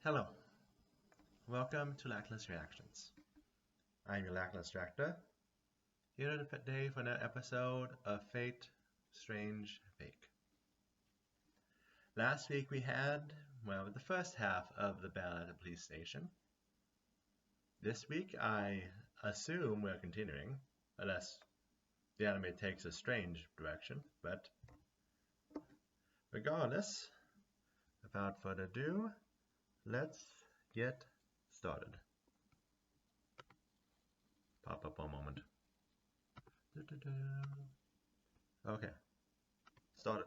Hello, welcome to Lackluster Reactions. I'm your Lackluster actor, here today for another episode of Fate, Strange, Fake. Last week we had, the first half of the battle at the police station. This week I assume we're continuing, unless the anime takes a strange direction, but regardless, without further ado, let's get started. Pop up one moment. Okay, started.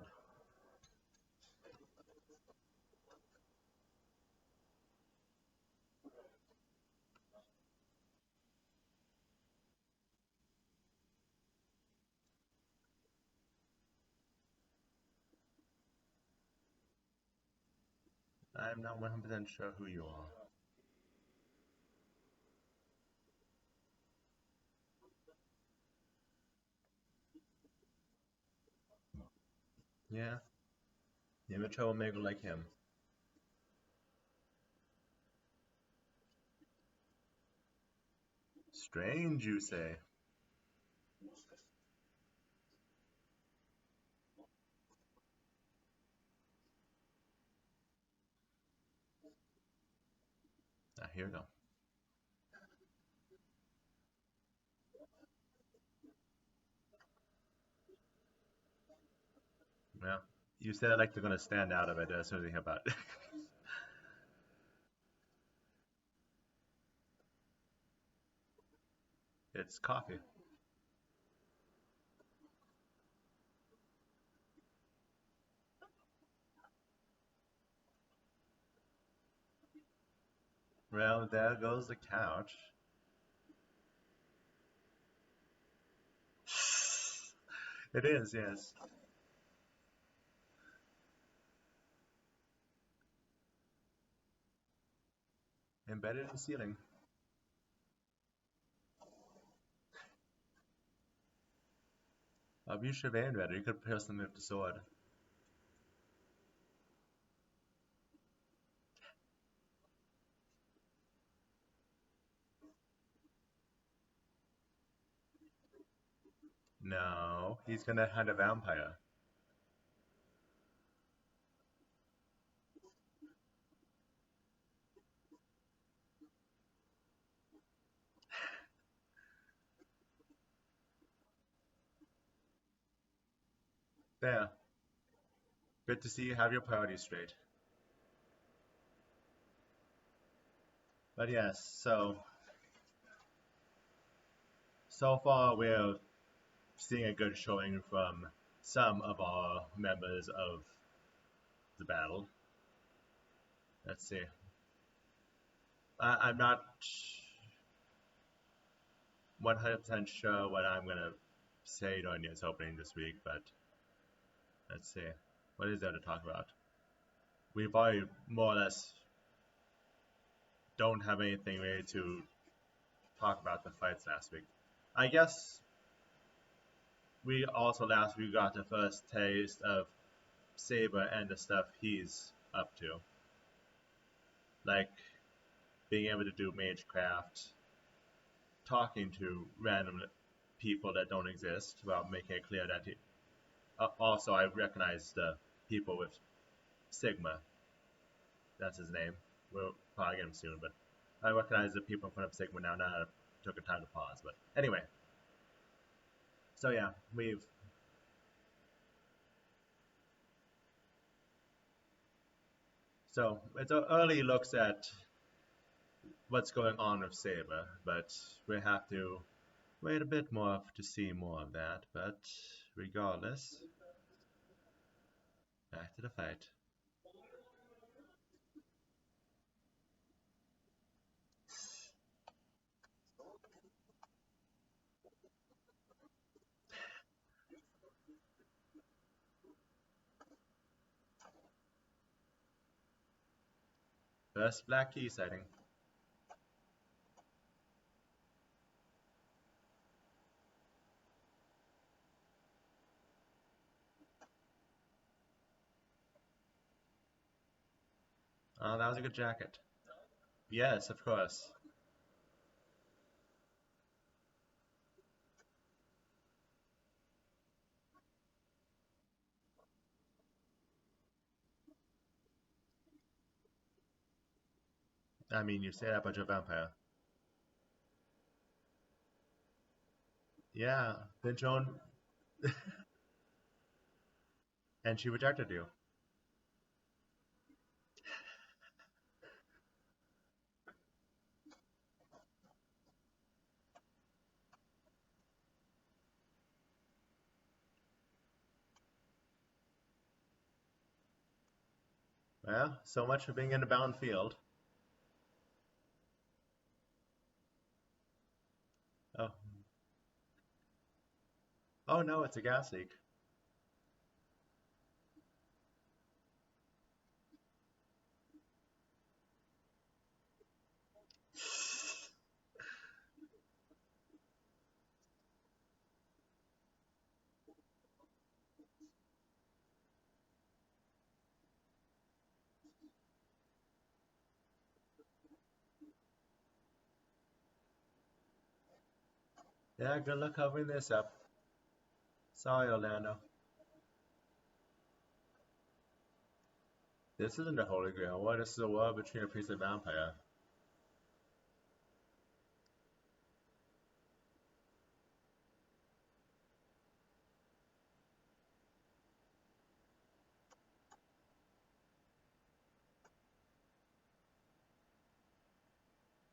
I'm not 100% sure who you are. Yeah, you're a troublemaker like him. Strange, you say? Ah, here we go. Well, you said like they're gonna stand out of it as soon as they hear about it. It's coffee. Well, there goes the couch. It is, yes. Embedded in the ceiling. You should have aimed better. You could pierce them with the sword. No, he's gonna hunt a vampire. There. Good to see you have your priorities straight. But yes, so far we're seeing a good showing from some of our members of the battle. Let's see. I'm not 100% sure what I'm gonna say during this opening this week, but let's see. What is there to talk about? We probably more or less don't have anything really to talk about the fights last week. I guess we also last week got the first taste of Saber and the stuff he's up to. Like being able to do magecraft, talking to random people that don't exist, while making it clear that he. Also, I recognize the people with Sigma. That's his name. We'll probably get him soon, but I recognize the people in front of Sigma now. Now I took a time to pause, but anyway. So yeah, we've. So it's early looks at what's going on with Saber, but we have to wait a bit more to see more of that. But regardless, back to the fight. First Black Key sighting. Oh, that was a good jacket. Yes, of course. I mean, you say that about your vampire. Yeah, then Joan, and she rejected you. Well, so much for being in a bound field. Oh, oh no, it's a gas leak. Yeah, good luck covering this up. Sorry, Orlando. This isn't a Holy Grail war. This is a war between a priest and vampire.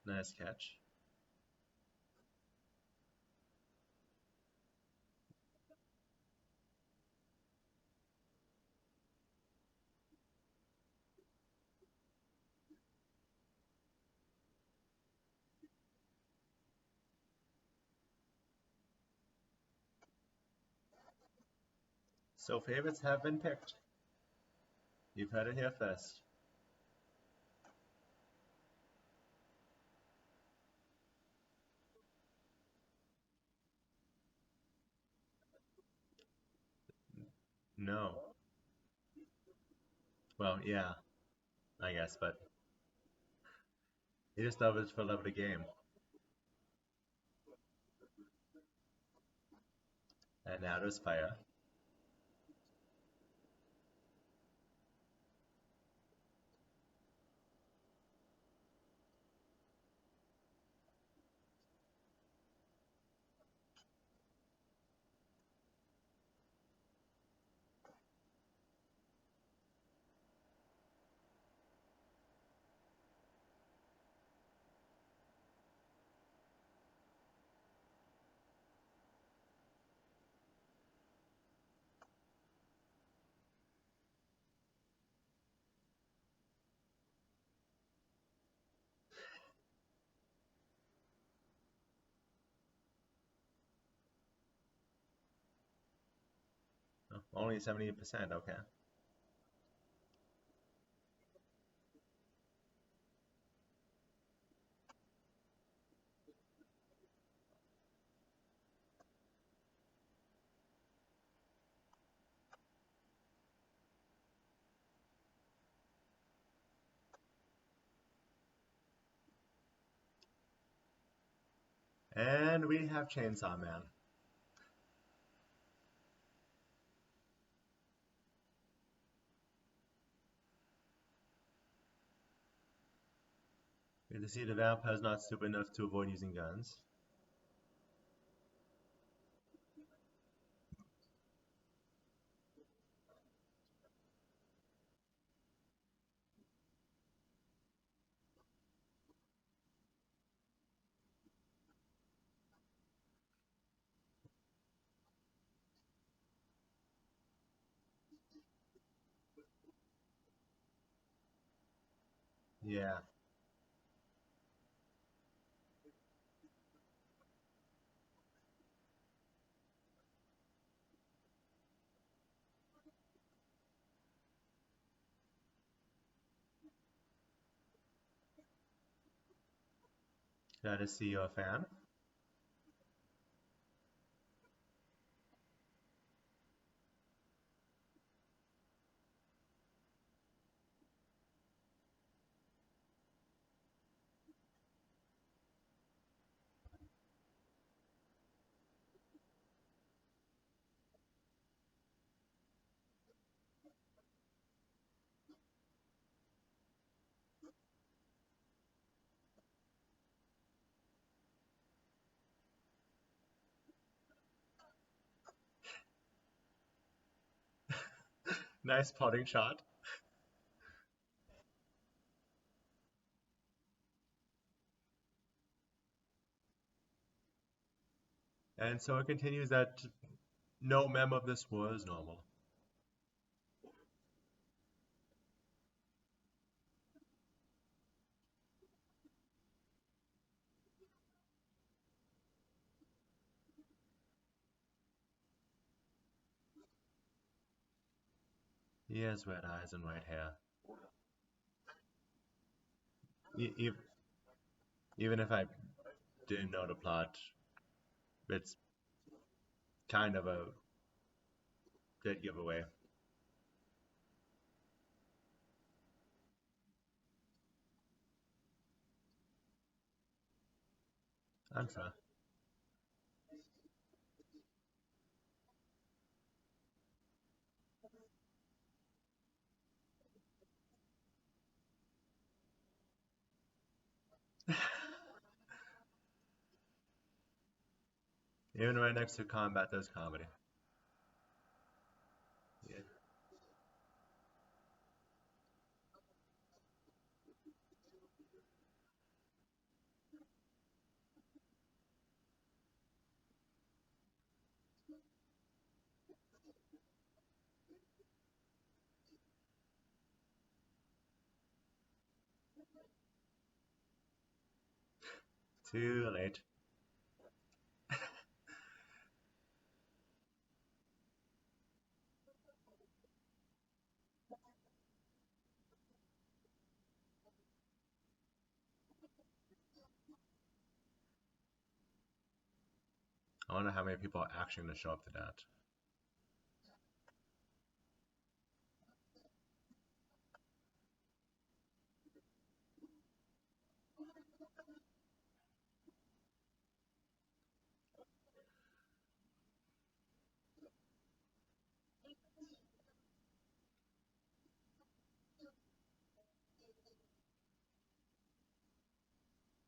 Nice catch. So favorites have been picked. You've heard it here first. No. Well, yeah, I guess, but he just loves it for love of the game. And now there's fire. Oh, only 70%, okay. And we have Chainsaw Man. Good to see the vampire's not stupid enough to avoid using guns. Yeah, glad to see you're a fan. Nice potting shot. And so it continues that no mem of this was normal. He has red eyes and white hair. E- e- even if I didn't know the plot, it's kind of a dead giveaway. Unfair. Even right next to combat, there's comedy. Yeah. Too late. I wonder how many people are actually going to show up to that.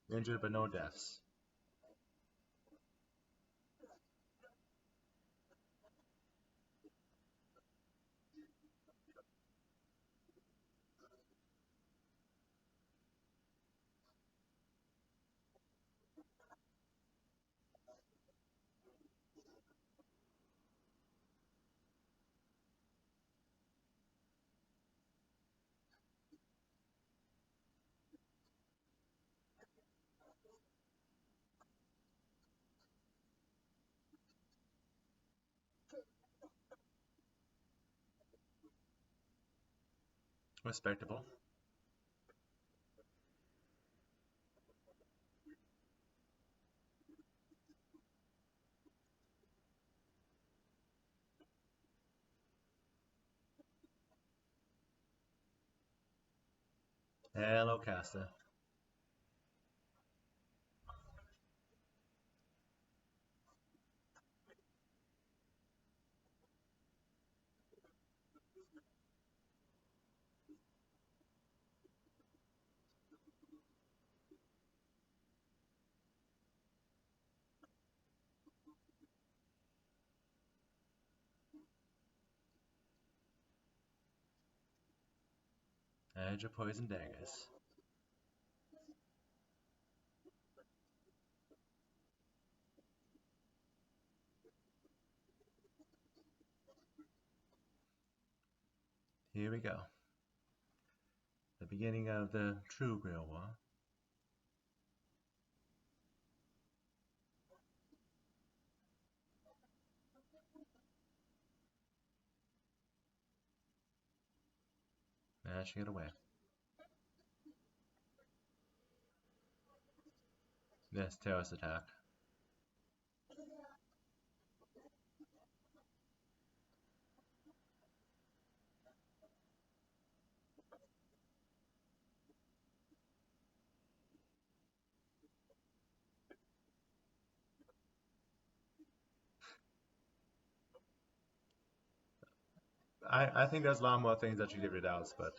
Injured but no deaths. Respectable. Hello, caster. Edge of poison daggers. Here we go. The beginning of the true Grail War. Mashing it away. Yes, terrorist attack. I think there's a lot more things that should give you doubts, but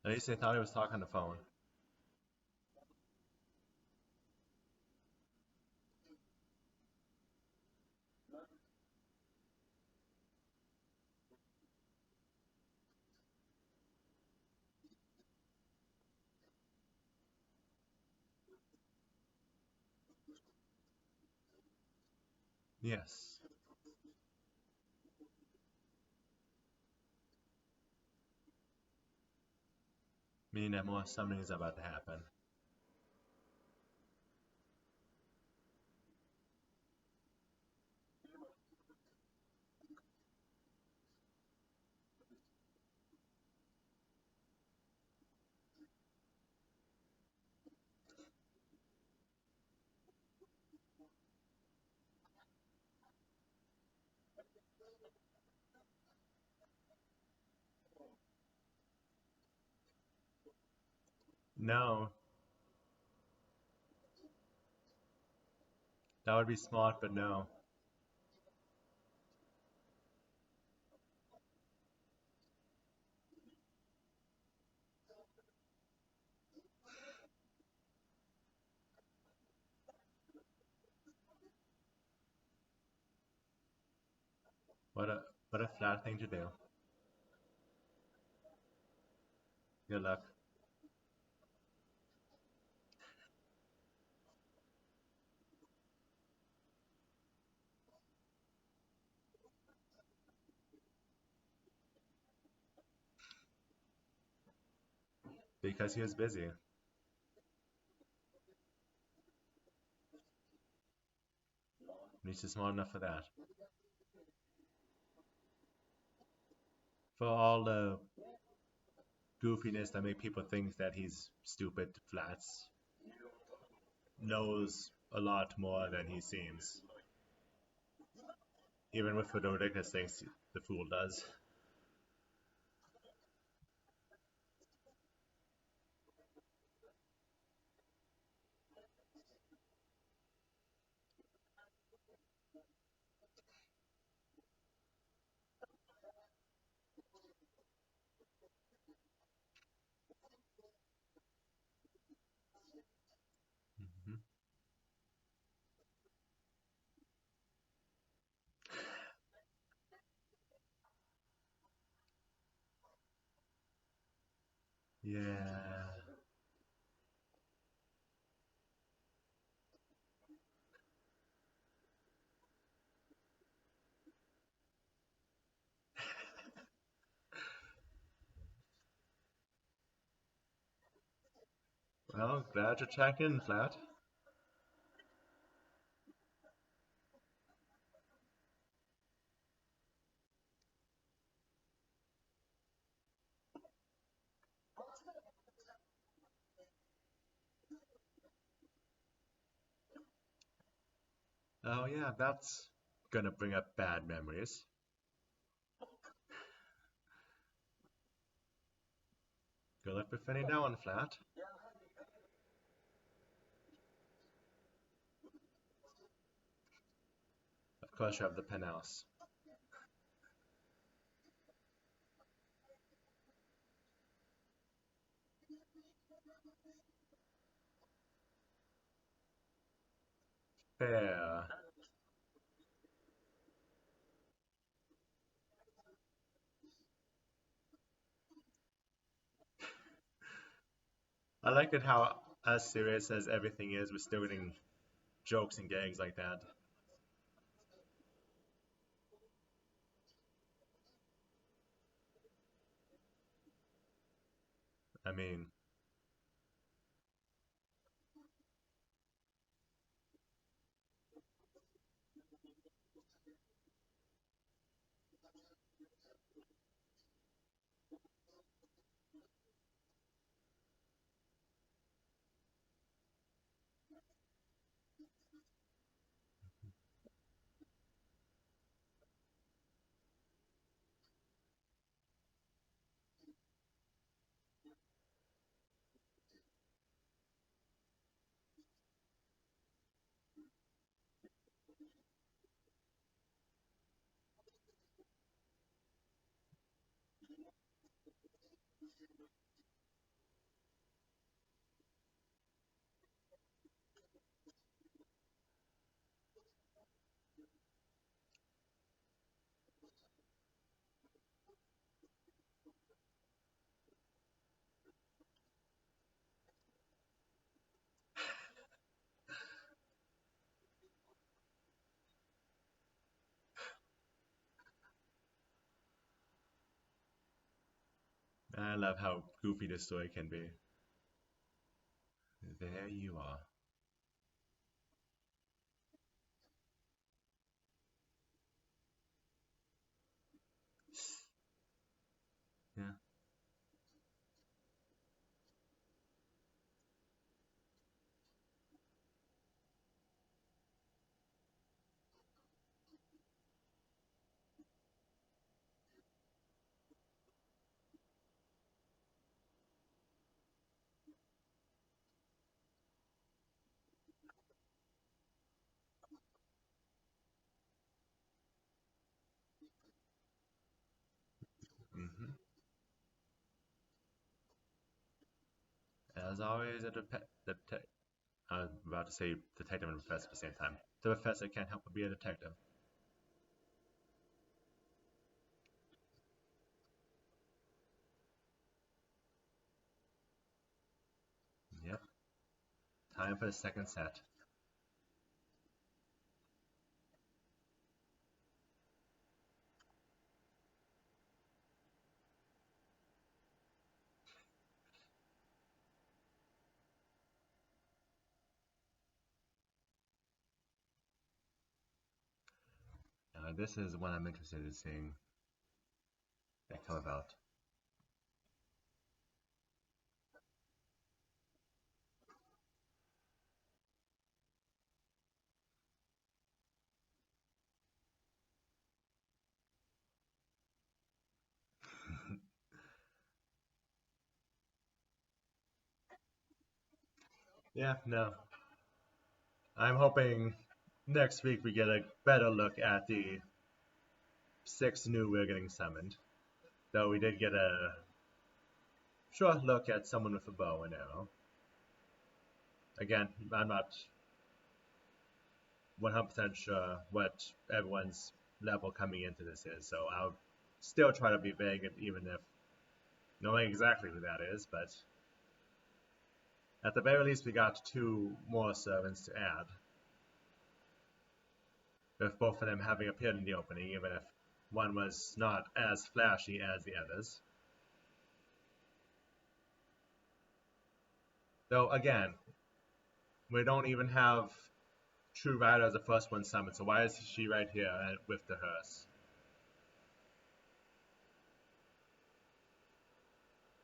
At least they thought he was talking on the phone. Yes. Meaning that more something is about to happen. No, that would be smart, but no. What a what a flat thing to do. Good luck. Because he was busy. At least he's smart enough for that. For all the goofiness that make people think that he's stupid, Flats knows a lot more than he seems. Even with the ridiculous things the fool does. Hmm. Yeah. Well, glad you're checking, Flat. Oh yeah, that's gonna bring up bad memories. Good luck defending that one, Flat. Of course you have the penthouse. Fair. I like it how, as serious as everything is, we're still getting jokes and gags like that. I mean, I love how goofy this story can be. There you are. Yeah. hmm As always, I was about to say detective and professor at the same time. The professor can't help but be a detective. Yep. Time for the second set. This is one I'm interested in seeing that come about. Yeah, no. I'm hoping next week we get a better look at the 6 new we're getting summoned. Though we did get a short look at someone with a bow and arrow. Again, I'm not 100% sure what everyone's level coming into this is, so I'll still try to be vague even if knowing exactly who that is, but at the very least we got 2 more servants to add, with both of them having appeared in the opening, even if one was not as flashy as the others. Though again, we don't even have True Rider as the first one summoned, so why is she right here with the hearse?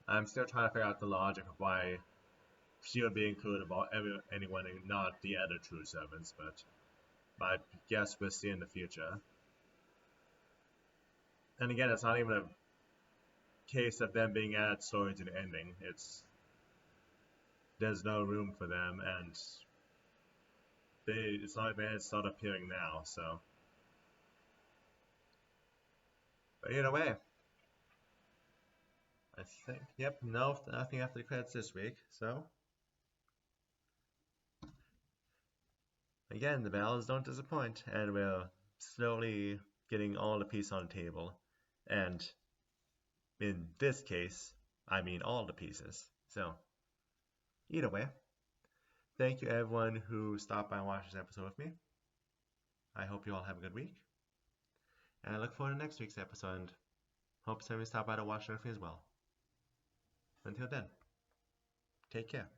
I'm still trying to figure out the logic of why she would be included about anyone and not the other true servants, but I guess we'll see in the future. And again, it's not even a case of them being added story to the ending. There's no room for them, and it's not even start appearing now. So, but either way, I think yep, no, nothing after the credits this week. So again, the battles don't disappoint, and we're slowly getting all the pieces on the table. And in this case, I mean all the pieces. So either way, thank you everyone who stopped by and watched this episode with me. I hope you all have a good week. And I look forward to next week's episode and hope some of you stop by to watch it with me as well. Until then, take care.